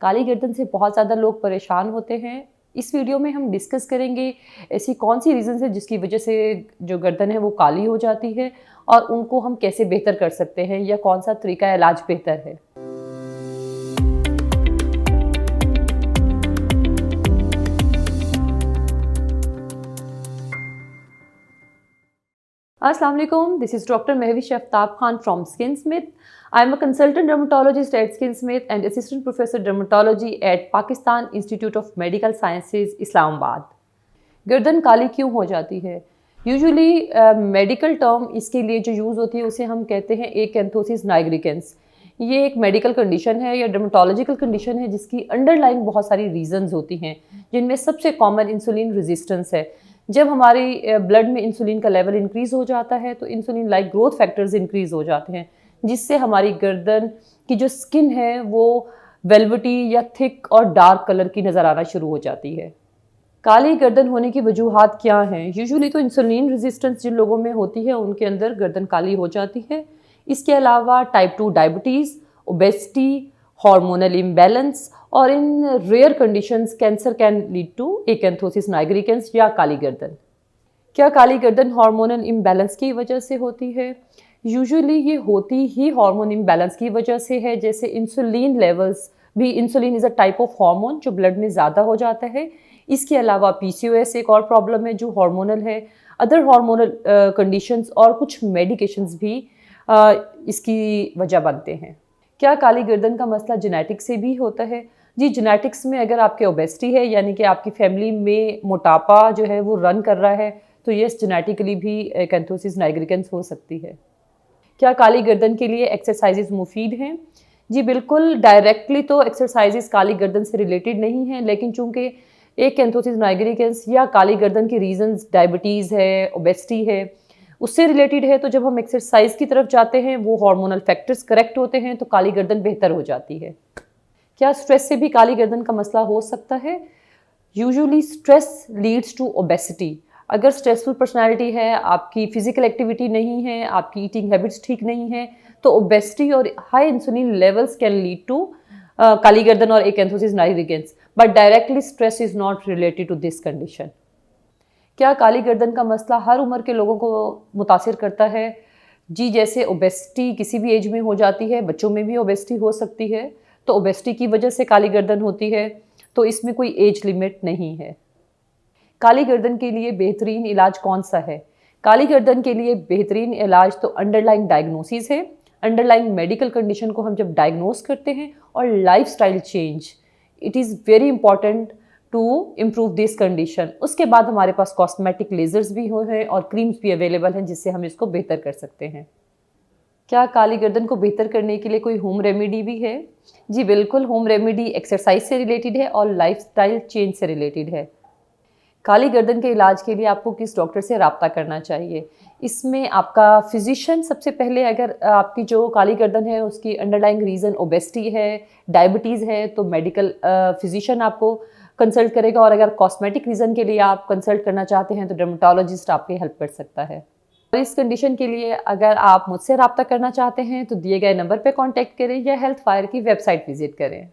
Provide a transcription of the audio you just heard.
काली गर्दन से बहुत ज़्यादा लोग परेशान होते हैं। इस वीडियो में हम डिस्कस करेंगे ऐसी कौन सी रीज़न्स है जिसकी वजह से जो गर्दन है वो काली हो जाती है और उनको हम कैसे बेहतर कर सकते हैं या कौन सा तरीका इलाज बेहतर है। अस्सलाम वालेकुम, this is doctor Mahvish Aftab Khan from Skinsmith. I am a consultant dermatologist at Skinsmith and assistant professor dermatology at Pakistan Institute of Medical Sciences, Islamabad. गर्दन काली क्यों हो जाती है? यूजुअली मेडिकल टर्म इसके लिए जो यूज़ होती है उसे हम कहते हैं एकेंथोसिस नाइग्रिकेंस. ये एक मेडिकल कंडीशन है या डर्मेटोलॉजिकल कंडीशन है जिसकी अंडरलाइन बहुत सारी रीजंस होती हैं, जिनमें सबसे कॉमन इंसुलिन रेजिस्टेंस है. जब हमारी ब्लड में इंसुलिन का लेवल इंक्रीज़ हो जाता है तो insulin like growth factors increase हो जाते हैं, जिससे हमारी गर्दन की जो स्किन है वो वेलवेटी या थिक और डार्क कलर की नज़र आना शुरू हो जाती है. काली गर्दन होने की वजूहात क्या हैं? यूजुअली तो इंसुलिन रेजिस्टेंस जिन लोगों में होती है उनके अंदर गर्दन काली हो जाती है. इसके अलावा type 2 diabetes, obesity, hormonal imbalance और in rare conditions cancer can lead to acanthosis nigricans या काली गर्दन. क्या काली गर्दन हार्मोनल इम्बैलेंस की वजह से होती है? यूजुअली ये होती ही हार्मोन इम्बैलेंस की वजह से है. जैसे इंसुलिन लेवल्स भी, insulin is a type of hormone जो ब्लड में ज़्यादा हो जाता है. इसके अलावा पीसीओएस एक और प्रॉब्लम है जो हार्मोनल है. अदर हार्मोनल कंडीशंस और कुछ मेडिकेशंस भी इसकी वजह बनते हैं. क्या काली गर्दन का मसला जेनेटिक से भी होता है? जी, जेनेटिक्स में अगर आपके ओबेसिटी है यानी कि आपकी फैमिली में मोटापा जो है वो रन कर रहा है तो यस, जेनेटिकली भी एकेंथोसिस नाइग्रिकेंस हो सकती है. क्या काली गर्दन के लिए एक्सरसाइजेज मुफीद हैं? जी बिल्कुल, डायरेक्टली तो एक्सरसाइजेज काली गर्दन से रिलेटेड नहीं हैं, लेकिन चूंकि एकेंथोसिस नाइग्रिकेंस या काली गर्दन के रीजंस डायबिटीज़ है, ओबेसिटी है, उससे रिलेटेड है, तो जब हम एक्सरसाइज की तरफ जाते हैं वो हार्मोनल फैक्टर्स करेक्ट होते हैं तो काली गर्दन बेहतर हो जाती है. क्या स्ट्रेस से भी काली गर्दन का मसला हो सकता है? Usually stress leads to obesity. अगर स्ट्रेसफुल पर्सनालिटी है, आपकी फिजिकल एक्टिविटी नहीं है, आपकी ईटिंग हैबिट्स ठीक नहीं है, तो ओबेसिटी और high insulin levels can lead to काली गर्दन और acanthosis nigricans, but directly stress is not related to this condition. क्या काली गर्दन का मसला हर उम्र के लोगों को मुतासिर करता है? जी, जैसे ओबेसिटी किसी भी एज में हो जाती है, बच्चों में भी ओबेसिटी हो सकती है, तो ओबेसिटी की वजह से काली गर्दन होती है, तो इसमें कोई एज लिमिट नहीं है. काली गर्दन के लिए बेहतरीन इलाज कौन सा है? काली गर्दन के लिए बेहतरीन इलाज तो अंडरलाइंग डायग्नोसिस है. अंडरलाइंग मेडिकल कंडीशन को हम जब डायग्नोस करते हैं और lifestyle change, it is very important to improve this condition. उसके बाद हमारे पास कॉस्मेटिक लेजर्स भी हो हैं और क्रीम्स भी अवेलेबल हैं जिससे हम इसको बेहतर कर सकते हैं. क्या काली गर्दन को बेहतर करने के लिए कोई होम रेमेडी भी है? जी बिल्कुल, होम रेमेडी एक्सरसाइज से रिलेटेड है और लाइफस्टाइल चेंज से रिलेटेड है. काली गर्दन के इलाज के लिए आपको किस डॉक्टर से रब्ता करना चाहिए? इसमें आपका फिजिशियन सबसे पहले, अगर आपकी जो काली गर्दन है उसकी अंडरलाइंग रीज़न ओबेसिटी है, डायबिटीज़ है, तो मेडिकल फिजिशियन आपको कंसल्ट करेगा. और अगर कॉस्मेटिक रीज़न के लिए आप कंसल्ट करना चाहते हैं तो डर्मेटोलॉजिस्ट आपकी हेल्प कर सकता है. और इस कंडीशन के लिए अगर आप मुझसे रब्ता करना चाहते हैं तो दिए गए नंबर पर कॉन्टैक्ट करें या हेल्थ फायर की वेबसाइट विजिट करें.